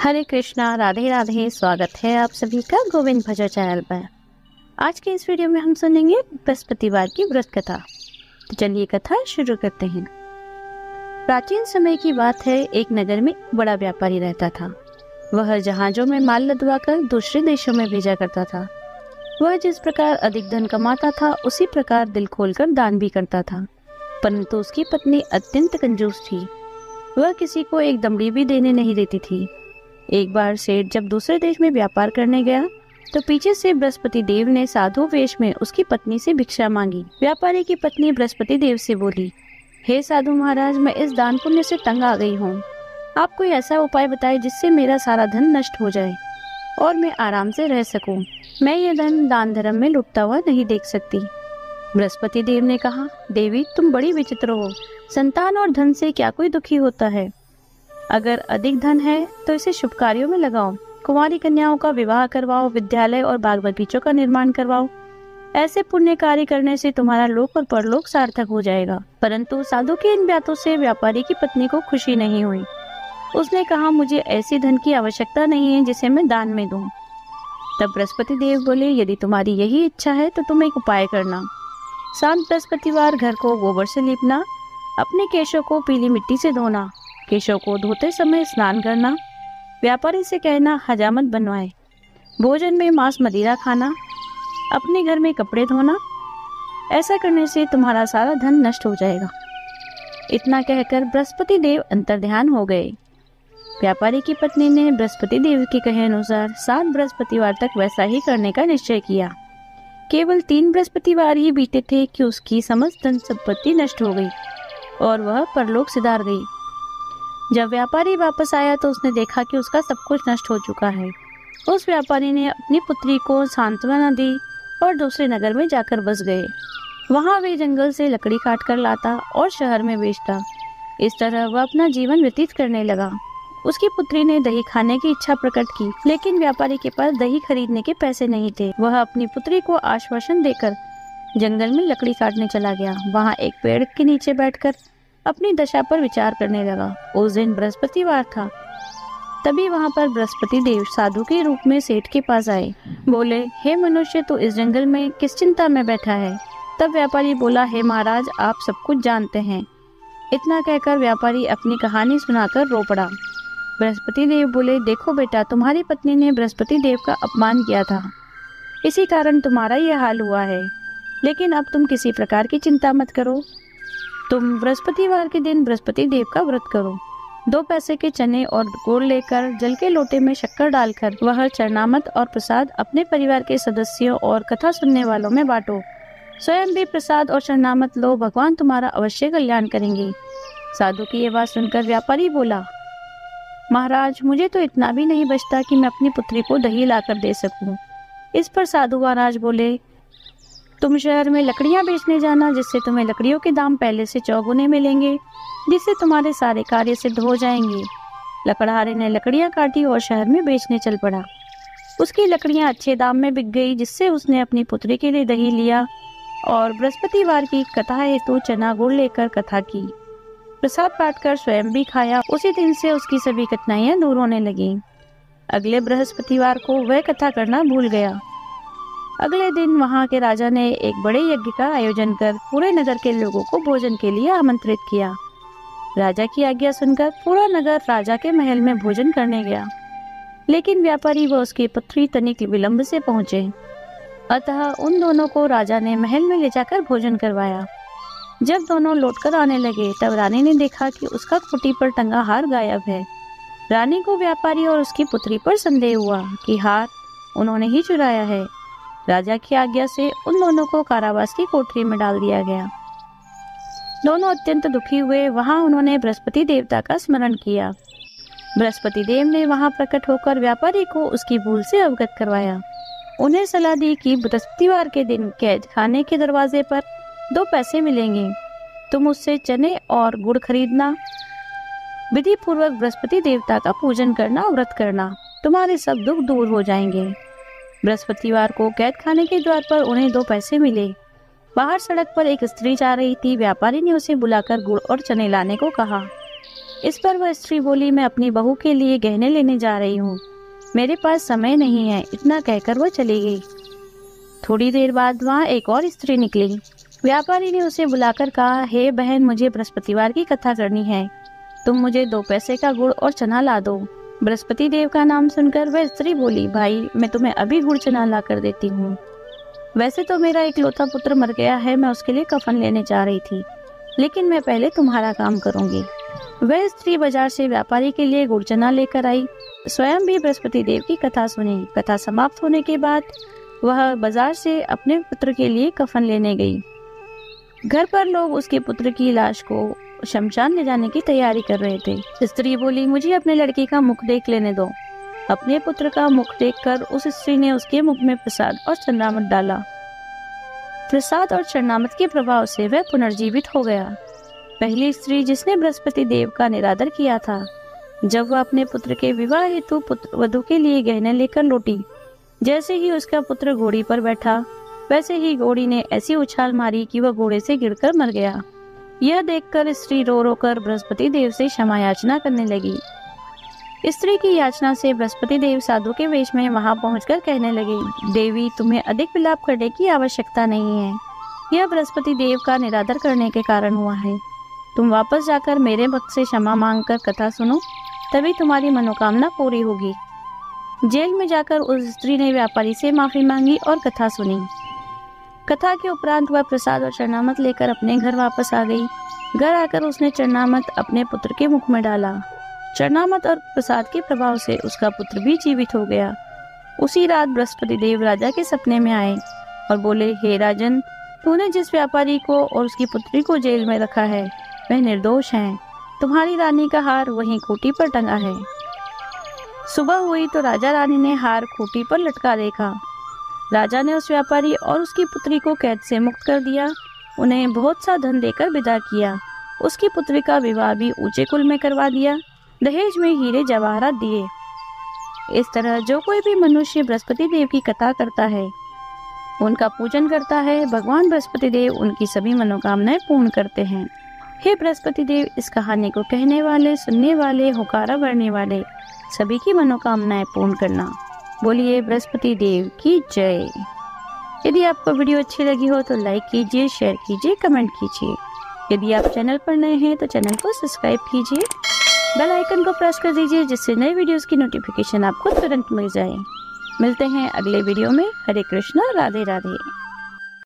हरे कृष्णा, राधे राधे। स्वागत है आप सभी का गोविंद भजन चैनल पर। आज के इस वीडियो में हम सुनेंगे बृहस्पतिवार की व्रत कथा। तो चलिए कथा शुरू करते हैं। प्राचीन समय की बात है, एक नगर में बड़ा व्यापारी रहता था। वह जहाजों में माल लदवाकर दूसरे देशों में भेजा करता था। वह जिस प्रकार अधिक धन कमाता था, उसी प्रकार दिल खोलकर दान भी करता था। परंतु उसकी पत्नी अत्यंत कंजूस थी। वह किसी को एक दमड़ी भी देने नहीं देती थी। एक बार सेठ जब दूसरे देश में व्यापार करने गया तो पीछे से बृहस्पति देव ने साधु वेश में उसकी पत्नी से भिक्षा मांगी। व्यापारी की पत्नी बृहस्पति देव से बोली, हे साधु महाराज, मैं इस दान पुण्य से तंग आ गई हूँ। आप कोई ऐसा उपाय बताए जिससे मेरा सारा धन नष्ट हो जाए और मैं आराम से रह सकूं। मैं ये धन दान धर्म में लुटता हुआ नहीं देख सकती। बृहस्पति देव ने कहा, देवी तुम बड़ी विचित्र हो। संतान और धन से क्या कोई दुखी होता है? अगर अधिक धन है तो इसे शुभ कार्यों में लगाओ। कुंवारी कन्याओं का विवाह करवाओ, विद्यालय और बाग बगीचों का निर्माण करवाओ। ऐसे पुण्य कार्य करने से तुम्हारा लोक और परलोक सार्थक हो जाएगा। परंतु साधु के इन बातों से व्यापारी की पत्नी को खुशी नहीं हुई। उसने कहा, मुझे ऐसी धन की आवश्यकता नहीं है जिसे मैं दान में दूं। तब बृहस्पति देव बोले, यदि तुम्हारी यही इच्छा है तो तुम एक उपाय करना। शाम बृहस्पतिवार घर को गोबर से लीपना, अपने केशों को पीली मिट्टी से धोना, केशों को धोते समय स्नान करना, व्यापारी से कहना हजामत बनवाए, भोजन में मांस मदिरा खाना, अपने घर में कपड़े धोना। ऐसा करने से तुम्हारा सारा धन नष्ट हो जाएगा। इतना कहकर बृहस्पति देव अंतर्ध्यान हो गए। व्यापारी की पत्नी ने बृहस्पति देव के कहे अनुसार 7 बृहस्पतिवार तक वैसा ही करने का निश्चय किया। केवल 3 बृहस्पतिवार ही बीते थे कि उसकी समस्त धन संपत्ति नष्ट हो गई और वह परलोक सिधार गई। जब व्यापारी वापस आया तो उसने देखा कि उसका सब कुछ नष्ट हो चुका है। उस व्यापारी ने अपनी पुत्री को सांत्वना दी और दूसरे नगर में जाकर बस गए। वहां वे जंगल से लकड़ी काट कर लाता और शहर में बेचता। इस तरह वह अपना जीवन व्यतीत करने लगा। उसकी पुत्री ने दही खाने की इच्छा प्रकट की, लेकिन व्यापारी के पास दही खरीदने के पैसे नहीं थे। वह अपनी पुत्री को आश्वासन देकर जंगल में लकड़ी काटने चला गया। वहाँ एक पेड़ के नीचे बैठकर अपनी दशा पर विचार करने लगा। उस दिन बृहस्पतिवार था। तभी वहां पर बृहस्पति देव साधु के रूप में सेठ के पास आए। बोले, हे मनुष्य, तू इस जंगल में किस चिंता में बैठा है? तब व्यापारी बोला, हे महाराज, आप सब कुछ जानते हैं। इतना कहकर व्यापारी अपनी कहानी सुनाकर रो पड़ा। बृहस्पति देव बोले, देखो बेटा, तुम्हारी पत्नी ने बृहस्पति देव का अपमान किया था, इसी कारण तुम्हारा यह हाल हुआ है। लेकिन अब तुम किसी प्रकार की चिंता मत करो। तुम बृहस्पतिवार के दिन बृहस्पति देव का व्रत करो। 2 पैसे के चने और गुड़ लेकर जल के लोटे में शक्कर डालकर वह चरणामत और प्रसाद अपने परिवार के सदस्यों और कथा सुनने वालों में बांटो। स्वयं भी प्रसाद और चरणामत लो, भगवान तुम्हारा अवश्य कल्याण करेंगे। साधु की ये बात सुनकर व्यापारी बोला, महाराज, मुझे तो इतना भी नहीं बचता कि मैं अपनी पुत्री को दही लाकर दे सकूं। इस पर साधु महाराज बोले, तुम शहर में लकड़ियां बेचने जाना, जिससे तुम्हें लकड़ियों के दाम पहले से चौगुने मिलेंगे, जिससे तुम्हारे सारे कार्य सिद्ध हो जाएंगे। लकड़हारे ने लकड़ियां काटी और शहर में बेचने चल पड़ा। उसकी लकड़ियां अच्छे दाम में बिक गई, जिससे उसने अपनी पुत्री के लिए दही लिया और बृहस्पतिवार की कथा हेतु चना गुड़ लेकर कथा की। प्रसाद बांटकर स्वयं भी खाया। उसी दिन से उसकी सभी कठिनाइयां दूर होने लगी। अगले बृहस्पतिवार को वह कथा करना भूल गया। अगले दिन वहां के राजा ने एक बड़े यज्ञ का आयोजन कर पूरे नगर के लोगों को भोजन के लिए आमंत्रित किया। राजा की आज्ञा सुनकर पूरा नगर राजा के महल में भोजन करने गया, लेकिन व्यापारी व उसकी पुत्री तनिक विलंब से पहुंचे। अतः उन दोनों को राजा ने महल में ले जाकर भोजन करवाया। जब दोनों लौटकर आने लगे तब रानी ने देखा कि उसका खूंटी पर टंगा हार गायब है। रानी को व्यापारी और उसकी पुत्री पर संदेह हुआ कि हार उन्होंने ही चुराया है। राजा की आज्ञा से उन दोनों को कारावास की कोठरी में डाल दिया गया। दोनों अत्यंत दुखी हुए। वहां उन्होंने बृहस्पति देवता का स्मरण किया। बृहस्पति देव ने वहां प्रकट होकर व्यापारी को उसकी भूल से अवगत करवाया। उन्हें सलाह दी कि बृहस्पतिवार के दिन कैद खाने के दरवाजे पर 2 पैसे मिलेंगे। तुम उससे चने और गुड़ खरीदना, विधि पूर्वक बृहस्पति देवता का पूजन करना, व्रत करना, तुम्हारे सब दुख दूर हो जाएंगे। बृहस्पतिवार को कैद खाने के द्वार पर उन्हें 2 पैसे मिले। बाहर सड़क पर एक स्त्री जा रही थी। व्यापारी ने उसे बुलाकर गुड़ और चने लाने को कहा। इस पर वह स्त्री बोली, मैं अपनी बहू के लिए गहने लेने जा रही हूँ, मेरे पास समय नहीं है। इतना कहकर वह चली गई। थोड़ी देर बाद वहाँ एक और स्त्री निकली। व्यापारी ने उसे बुलाकर कहा, हे बहन, मुझे बृहस्पतिवार की कथा करनी है, तुम मुझे 2 पैसे का गुड़ और चना ला दो। बृहस्पति देव का नाम सुनकर वह स्त्री बोली, भाई मैं तुम्हें अभी गुड़ चना ला कर देती हूँ। वैसे तो मेरा इकलौता पुत्र मर गया है, मैं उसके लिए कफन लेने जा रही थी, लेकिन मैं पहले तुम्हारा काम करूंगी। वह स्त्री बाजार से व्यापारी के लिए गुड़ चना लेकर आई, स्वयं भी बृहस्पति देव की कथा सुनी। कथा समाप्त होने के बाद वह बाजार से अपने पुत्र के लिए कफन लेने गई। घर पर लोग उसके पुत्र की लाश को शमशान ले जाने की तैयारी कर रहे थे। स्त्री बोली, मुझे अपने लड़के का मुख देख लेने दो। अपने पुत्र का मुख देखकर उस स्त्री ने उसके मुख में प्रसाद और चरणामृत डाला। प्रसाद और चरणामृत के प्रभाव से वह पुनर्जीवित हो गया। पहली स्त्री जिसने बृहस्पति देव का निरादर किया था, जब वह अपने पुत्र के विवाह हेतु वधू के लिए गहने लेकर लौटी, जैसे ही उसका पुत्र घोड़ी पर बैठा, वैसे ही घोड़ी ने ऐसी उछाल मारी कि वह घोड़े से गिरकर मर गया। यह देखकर स्त्री रो रो कर बृहस्पति देव से क्षमा याचना करने लगी। स्त्री की याचना से बृहस्पति देव साधु के वेश में वहां पहुंचकर कहने लगे, देवी, तुम्हें अधिक विलाप करने की आवश्यकता नहीं है। यह बृहस्पति देव का निरादर करने के कारण हुआ है। तुम वापस जाकर मेरे भक्त से क्षमा मांगकर कथा सुनो, तभी तुम्हारी मनोकामना पूरी होगी। जेल में जाकर उस स्त्री ने व्यापारी से माफी मांगी और कथा सुनी। कथा के उपरांत वह प्रसाद और चरणामृत लेकर अपने घर वापस आ गई। घर आकर उसने चरणामृत अपने पुत्र के मुख में डाला। चरणामृत और प्रसाद के प्रभाव से उसका पुत्र भी जीवित हो गया। उसी रात बृहस्पति देव राजा के सपने में आए और बोले, हे राजन, तूने जिस व्यापारी को और उसकी पुत्री को जेल में रखा है वह निर्दोष है। तुम्हारी रानी का हार वहीं खूंटी पर टंगा है। सुबह हुई तो राजा रानी ने हार खूंटी पर लटका देखा। राजा ने उस व्यापारी और उसकी पुत्री को कैद से मुक्त कर दिया, उन्हें बहुत सा धन देकर विदा किया। उसकी पुत्री का विवाह भी ऊंचे कुल में करवा दिया, दहेज में हीरे जवाहरात दिए। इस तरह जो कोई भी मनुष्य बृहस्पति देव की कथा करता है, उनका पूजन करता है, भगवान बृहस्पति देव उनकी सभी मनोकामनाएं पूर्ण करते हैं। हे बृहस्पति देव, इस कहानी को कहने वाले, सुनने वाले, होकारा भरने वाले सभी की मनोकामनाएं पूर्ण करना। बोलिए बृहस्पति देव की जय। यदि आपको वीडियो अच्छी लगी हो तो लाइक कीजिए, शेयर कीजिए, कमेंट कीजिए। यदि आप चैनल पर नए हैं तो चैनल को सब्सक्राइब कीजिए, बेल आइकन को प्रेस कर दीजिए, जिससे नए वीडियोस की नोटिफिकेशन आपको तुरंत मिल जाए। मिलते हैं अगले वीडियो में। हरे कृष्णा, राधे राधे।